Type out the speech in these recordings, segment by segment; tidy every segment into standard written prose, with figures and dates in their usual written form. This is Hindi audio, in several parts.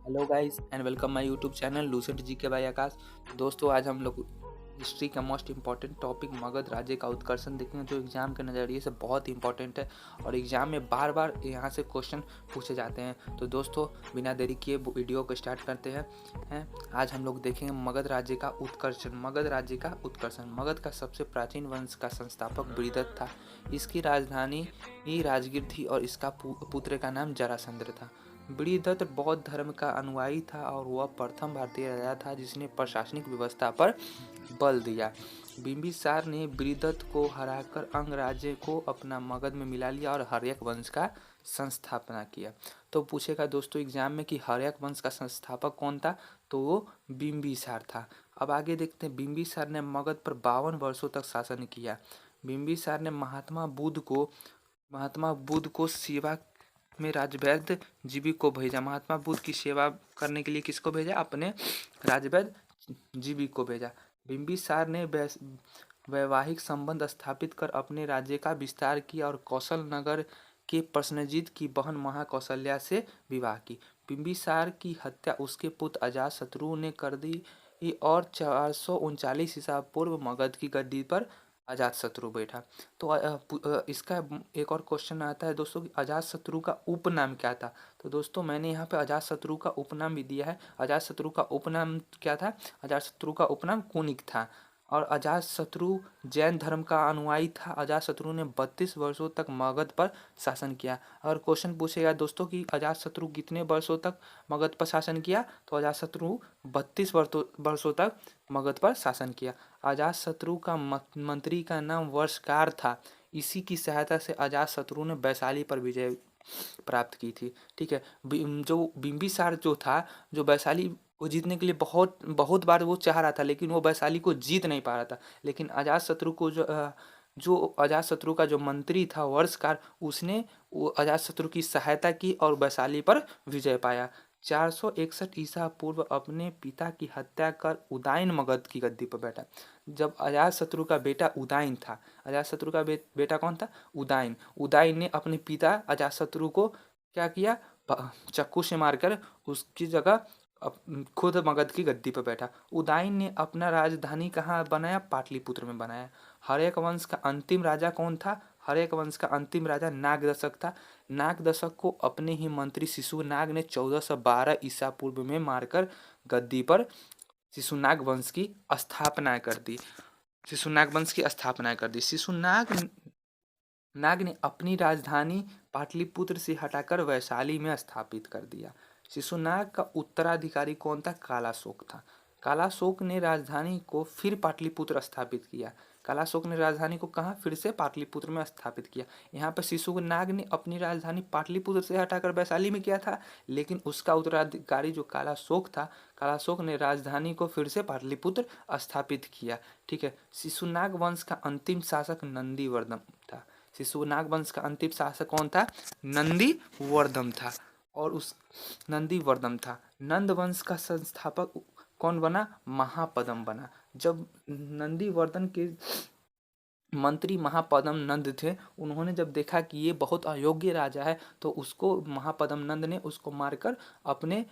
Hello guys and welcome my YouTube channel Lucent G K by आकाश। दोस्तों आज हम लोग हिस्ट्री का मोस्ट इम्पॉर्टेंट टॉपिक मगध राज्य का उत्कर्षण देखेंगे, जो एग्जाम के नज़रिए से बहुत इंपॉर्टेंट है और एग्जाम में बार बार यहाँ से क्वेश्चन पूछे जाते हैं। तो दोस्तों बिना देरी किए वीडियो को स्टार्ट करते हैं। आज हम लोग देखेंगे मगध राज्य का उत्कर्षण। मगध राज्य का उत्कर्षण। मगध का सबसे प्राचीन वंश का संस्थापक बृहदत्त था। इसकी राजधानी ही राजगीर थी और इसका पुत्र का नाम जरासंध था। बृहदत्त बौद्ध धर्म का अनुयायी था और वह प्रथम भारतीय राजा था जिसने प्रशासनिक व्यवस्था पर बल दिया। बिंबिसार ने बृहदत्त को हराकर अंग राज्य को अपना मगध में मिला लिया और हर्यक वंश का संस्थापना किया। तो पूछेगा दोस्तों एग्जाम में कि हर्यक वंश का संस्थापक कौन था, तो वो बिंबिसार था। अब आगे देखते हैं। बिंबिसार ने मगध पर 52 वर्षों तक शासन किया। बिंबिसार ने महात्मा बुद्ध को सेवा में राजवैद्य जीवी को भेजा। महात्मा बुद्ध की सेवा करने के लिए किसको भेजा? अपने राजवैद्य जीवी को भेजा। बिंबिसार ने वैवाहिक संबंध स्थापित कर अपने राज्य का विस्तार किया और कौशल नगर के प्रसेनजीत की बहन महाकौशल्या से विवाह की। बिंबिसार की हत्या उसके पुत्र अजातशत्रु ने कर दी और 439 ईसा पूर्व मगध की गद्दी पर अजातशत्रु बैठा। तो इसका एक और क्वेश्चन आता है दोस्तों कि अजातशत्रु का उपनाम क्या था। तो दोस्तों मैंने यहाँ पे अजातशत्रु का उपनाम भी दिया है। अजातशत्रु का उपनाम क्या था? अजातशत्रु का उपनाम कुनिक था और अजातशत्रु जैन धर्म का अनुयायी था। अजातशत्रु ने 32 वर्षों तक मगध पर शासन किया। और क्वेश्चन पूछेगा दोस्तों कि अजातशत्रु कितने वर्षों तक मगध पर शासन किया, तो अजातशत्रु 32 वर्षों तक मगध पर शासन किया। अजातशत्रु का मंत्री का नाम वर्षकार था। इसी की सहायता से अजातशत्रु ने वैशाली पर विजय प्राप्त की थी। ठीक है। जो बिंबिसार जो था, जो वैशाली को जीतने के लिए बहुत बहुत बार वो चाह रहा था, लेकिन वो वैशाली को जीत नहीं पा रहा था। लेकिन अजातशत्रु को जो अजातशत्रु का जो मंत्री था वर्षकार, उसने वो अजातशत्रु की सहायता की और वैशाली पर विजय पाया। 461 ईसा पूर्व अपने पिता की हत्या कर उदयन मगध की गद्दी पर बैठा। जब अजातशत्रु का बेटा उदयन था, अजातशत्रु का बेटा कौन था? उदयन। उदयन ने अपने पिता अजातशत्रु को क्या किया? चाकू से मारकर उसकी जगह खुद मगध की गद्दी पर बैठा। उदयन ने अपना राजधानी कहाँ बनाया? पाटलिपुत्र में बनाया। हर्यक वंश का अंतिम राजा कौन था? हर्यक वंश का अंतिम राजा नागदशक था। नागदशक को अपने ही मंत्री शिशुनाग ने 1412 ईसा पूर्व में मारकर गद्दी पर शिशुनाग वंश की स्थापना कर दी। शिशुनाग वंश की स्थापना कर दी। नाग ने अपनी राजधानी पाटलिपुत्र से हटाकर वैशाली में स्थापित कर दिया। शिशुनाग का उत्तराधिकारी कौन था? कालाशोक था। कालाशोक ने राजधानी को फिर पाटलिपुत्र स्थापित किया। कालाशोक ने राजधानी को कहाँ? फिर से पाटलिपुत्र में स्थापित किया। यहाँ पर शिशुनाग ने अपनी राजधानी पाटलिपुत्र से हटाकर वैशाली में किया था, लेकिन उसका उत्तराधिकारी जो कालाशोक था, कालाशोक ने राजधानी को फिर से पाटलिपुत्र स्थापित किया। ठीक है। शिशुनाग वंश का अंतिम शासक नंदीवर्धन था। शिशुनाग वंश का अंतिम शासक कौन था? नंदीवर्धन था। और उस नंदीवर्धन था। नंद वंश का संस्थापक कौन बना? महापद्म बना। जब नंदीवर्धन के मंत्री महापद्म नंद थे, उन्होंने जब देखा कि ये बहुत अयोग्य राजा है, तो उसको महापद्म नंद ने उसको मारकर अपने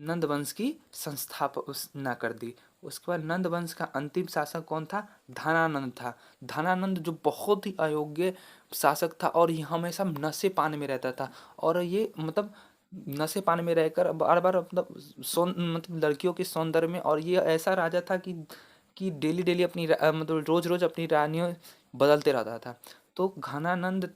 नंद वंश की संस्थापना कर दी। उसके बाद नंद वंश का अंतिम शासक कौन था? धनानंद था। धनानंद जो बहुत ही अयोग्य शासक था और ये हमेशा नशे पान में रहता था और ये मतलब नशे पान में रहकर बार बार मतलब लड़कियों के सौंदर्य में, और ये ऐसा राजा था कि डेली डेली अपनी मतलब रोज रोज अपनी रानियों बदलते रहता था। तो घनानंद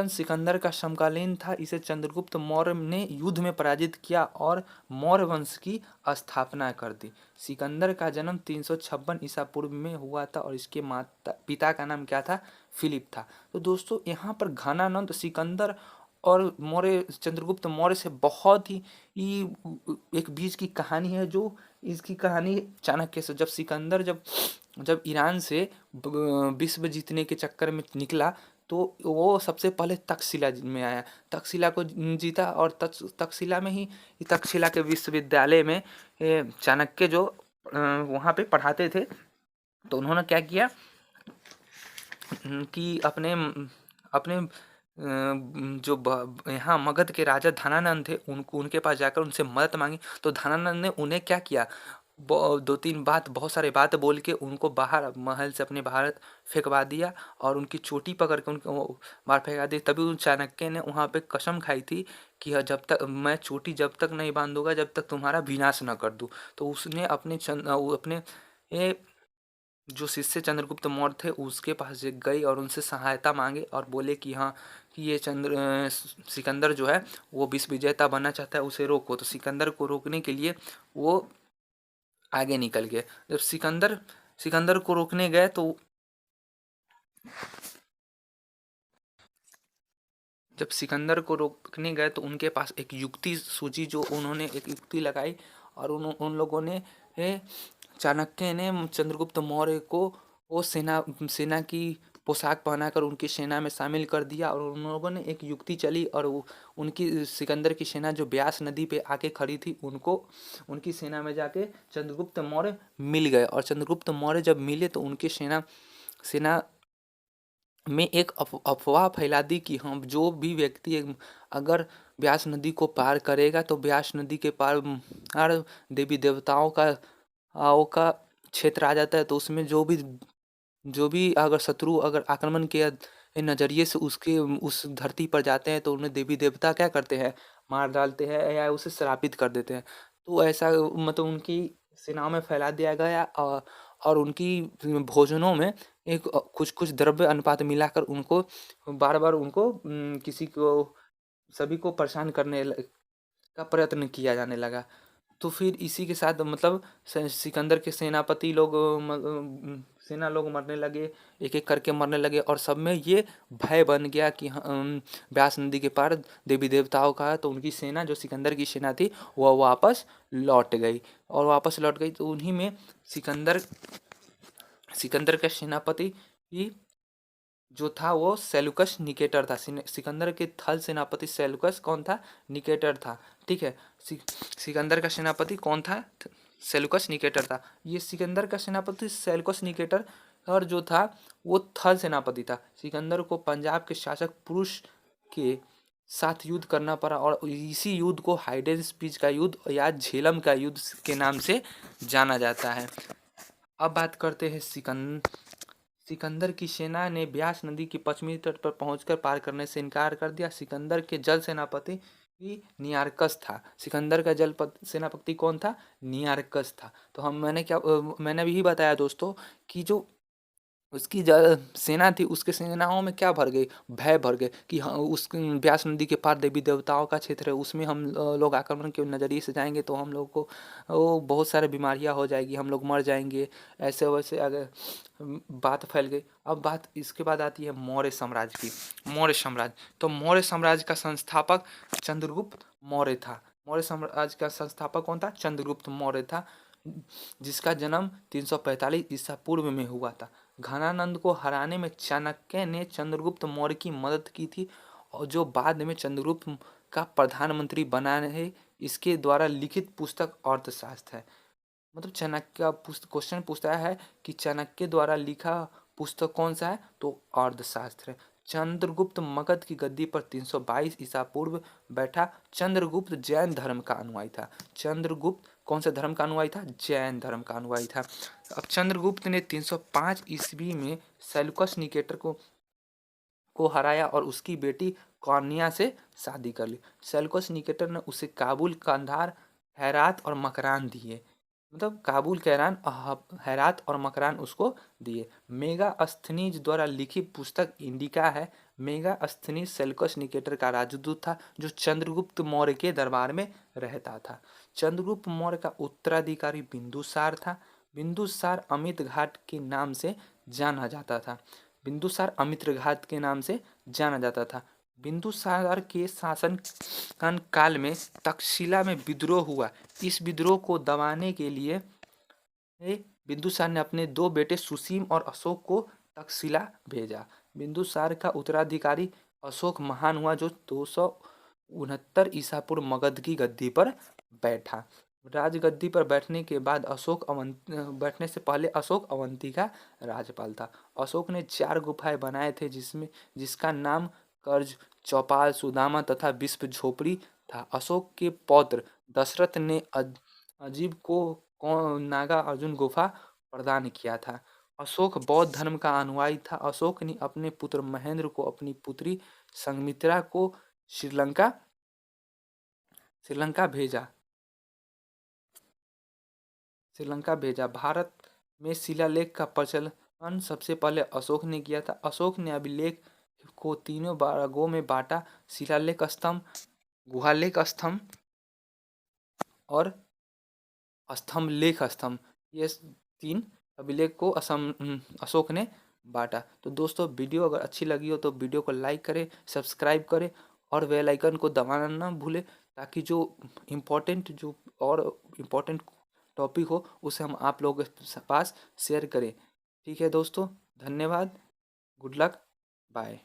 सिकंदर का समकालीन था। इसे चंद्रगुप्त मौर्य ने युद्ध में पराजित किया और मौर्य वंश की स्थापना कर दी। सिकंदर का जन्म 356 ईसा पूर्व में हुआ था और इसके माता पिता का नाम क्या था? फिलिप था। तो दोस्तों यहाँ पर घनानंद सिकंदर और मौर्य चंद्रगुप्त मौर्य से बहुत ही एक बीच की कहानी है। जो इसकी कहानी चाणक्य से, जब सिकंदर जब ईरान से विश्व जीतने के चक्कर में निकला, तो वो सबसे पहले तक्षशिला में आया, तक्षशिला को जीता और तक्षशिला में ही तक्षशिला के विश्वविद्यालय में चाणक्य जो वहाँ पे पढ़ाते थे, तो उन्होंने क्या किया कि अपने अपने यहाँ मगध के राजा धनानंद थे, उनके पास जाकर उनसे मदद मांगी। तो धनानंद ने उन्हें क्या किया, दो तीन बात, बहुत सारे बात बोल के उनको बाहर महल से अपने बाहर फेंकवा दिया और उनकी चोटी पकड़ के उनको बाहर फेंका दी। तभी उन चाणक्य ने वहाँ पे कसम खाई थी कि जब तक मैं चोटी जब तक नहीं बांधूंगा, जब तक तुम्हारा विनाश न कर दूँ। तो उसने अपने ये जो शिष्य चंद्रगुप्त मौर्य थे उसके पास गई और उनसे सहायता मांगे और बोले कि हाँ, कि ये सिकंदर जो है वो विश्व विजेता बनना चाहता है, उसे रोको। तो सिकंदर को रोकने के लिए वो आगे निकल गए। जब सिकंदर सिकंदर को रोकने गए तो जब सिकंदर को रोकने गए तो उनके पास एक युक्ति सूझी, जो उन्होंने एक युक्ति लगाई और उन लोगों ने चाणक्य ने चंद्रगुप्त मौर्य को वो सेना की पोशाक पहनाकर उनकी सेना में शामिल कर दिया और उन लोगों ने एक युक्ति चली और उनकी सिकंदर की सेना जो ब्यास नदी पे आके खड़ी थी, उनको उनकी सेना में जाके चंद्रगुप्त मौर्य मिल गए। और चंद्रगुप्त मौर्य जब मिले तो उनकी सेना में एक अफवाह फैला दी कि हम जो भी व्यक्ति अगर ब्यास नदी को पार करेगा तो ब्यास नदी के पार देवी देवताओं का क्षेत्र आ जाता है। तो उसमें जो भी अगर शत्रु अगर आक्रमण के नज़रिए से उसके उस धरती पर जाते हैं तो उन्हें देवी देवता क्या करते हैं, मार डालते हैं या उसे श्रापित कर देते हैं। तो ऐसा मतलब उनकी सेनाओं में फैला दिया गया और उनकी भोजनों में एक कुछ कुछ द्रव्य अनुपात मिलाकर उनको बार बार उनको किसी को सभी को परेशान करने का प्रयत्न किया जाने लगा। तो फिर इसी के साथ मतलब सिकंदर के सेनापति लोग सेना लोग मरने लगे, एक एक करके मरने लगे और सब में ये भय बन गया कि ब्यास नदी के पार देवी देवताओं का है। तो उनकी सेना जो सिकंदर की सेना थी वह वापस लौट गई तो उन्हीं में सिकंदर सिकंदर का सेनापति ही जो था वो सेलुकस निकेटर था। सिकंदर के थल सेनापति सेलुकस कौन था, निकेटर था। ठीक है, सिकंदर का सेनापति कौन था, सेलुकस निकेटर था। ये सिकंदर का सेनापति सेलुकस निकेटर और जो था वो थल सेनापति था। सिकंदर को पंजाब के शासक पुरुष के साथ युद्ध करना पड़ा और इसी युद्ध को हाइडेन स्पीच का युद्ध या झेलम का युद्ध के नाम से जाना जाता है। अब बात करते हैं सिकंदर की सेना ने ब्यास नदी के पश्चिमी तट पर पहुंचकर पार करने से इनकार कर दिया। सिकंदर के जल सेनापति नियारकस था। सिकंदर का जल सेनापति कौन था, नियारकस था। तो मैंने भी बताया दोस्तों कि जो उसकी सेना थी उसके सेनाओं में क्या भर गई, भय भर गए कि हाँ उस ब्यास नदी के पार देवी देवताओं का क्षेत्र है, उसमें हम लोग आक्रमण के नज़रिए से जाएंगे तो हम लोग को वो बहुत सारे बीमारियां हो जाएगी, हम लोग मर जाएंगे, ऐसे वैसे अगर बात फैल गई। अब बात इसके बाद आती है मौर्य साम्राज्य की। मौर्य साम्राज्य, तो मौर्य साम्राज्य का संस्थापक चंद्रगुप्त मौर्य था। मौर्य साम्राज्य का संस्थापक कौन था, चंद्रगुप्त मौर्य था, जिसका जन्म 345 ईसा पूर्व में हुआ था। घनानंद को हराने में चाणक्य ने चंद्रगुप्त मौर्य की मदद की थी और जो बाद में चंद्रगुप्त का प्रधानमंत्री बना है। इसके द्वारा लिखित पुस्तक अर्थशास्त्र है। मतलब चाणक्य का क्वेश्चन पूछता है कि चाणक्य द्वारा लिखा पुस्तक कौन सा है, तो अर्थशास्त्र है। चंद्रगुप्त मगध की गद्दी पर 322 ईसा पूर्व बैठा। चंद्रगुप्त जैन धर्म का अनुयायी था। चंद्रगुप्त कौन से धर्म का अनुयायी था, जैन धर्म का अनुयायी था। अब चंद्रगुप्त ने 305 ईस्वी में सेल्यूकस निकेटर को हराया और उसकी बेटी कौरनिया से शादी कर ली। सेल्यूकस निकेटर ने उसे काबुल, कंधार, हेरात और मकरान दिए। मतलब काबुल, हेरात और मकरान उसको दिए। मेगास्थनीज द्वारा लिखित पुस्तक इंडिका है। मेगास्थनीज सेल्यूकस निकेटर का राजदूत था जो चंद्रगुप्त मौर्य के दरबार में रहता था। चंद्रगुप्त मौर्य का उत्तराधिकारी बिंदुसार था। बिंदुसार अमित घाट के नाम से जाना जाता था। बिंदुसार अमित्र घाट के नाम से जाना जाता था। बिंदुसार के शासन काल में तक्षशिला में विद्रोह हुआ। इस विद्रोह को दबाने के लिए बिंदुसार ने अपने दो बेटे सुसीम और अशोक को तक्षशिला भेजा। बिंदुसार का उत्तराधिकारी अशोक महान हुआ जो 269 ईसा पूर्व मगध की गद्दी पर बैठा। राजगद्दी पर बैठने के बाद बैठने से पहले अशोक अवंती का राज्यपाल था। अशोक ने 4 गुफाएं बनाए थे जिसका नाम कर्ज, चौपाल, सुदामा तथा विश्व झोपड़ी था। अशोक के पौत्र दशरथ ने अजीब को नागा अर्जुन गुफा प्रदान किया था। अशोक बौद्ध धर्म का अनुयायी था। अशोक ने अपने पुत्र महेंद्र को अपनी पुत्री संघमित्रा को श्रीलंका श्रीलंका भेजा श्रीलंका भेजा। भारत में शिलालेख का प्रचलन सबसे पहले अशोक ने किया था। अशोक ने अभिलेख को तीनों भागों में बांटा: शिलालेख स्तंभ, गुहालेख स्तंभ और स्तंभ लेख स्तंभ। ये तीन अभिलेख को अशोक ने बांटा। तो दोस्तों, वीडियो अगर अच्छी लगी हो तो वीडियो को लाइक करें, सब्सक्राइब करें और बेल आइकन को दबाना ना भूलें, ताकि जो इम्पोर्टेंट टॉपिक हो उसे हम आप लोगों के पास शेयर करें। ठीक है दोस्तों, धन्यवाद, गुड लक, बाय।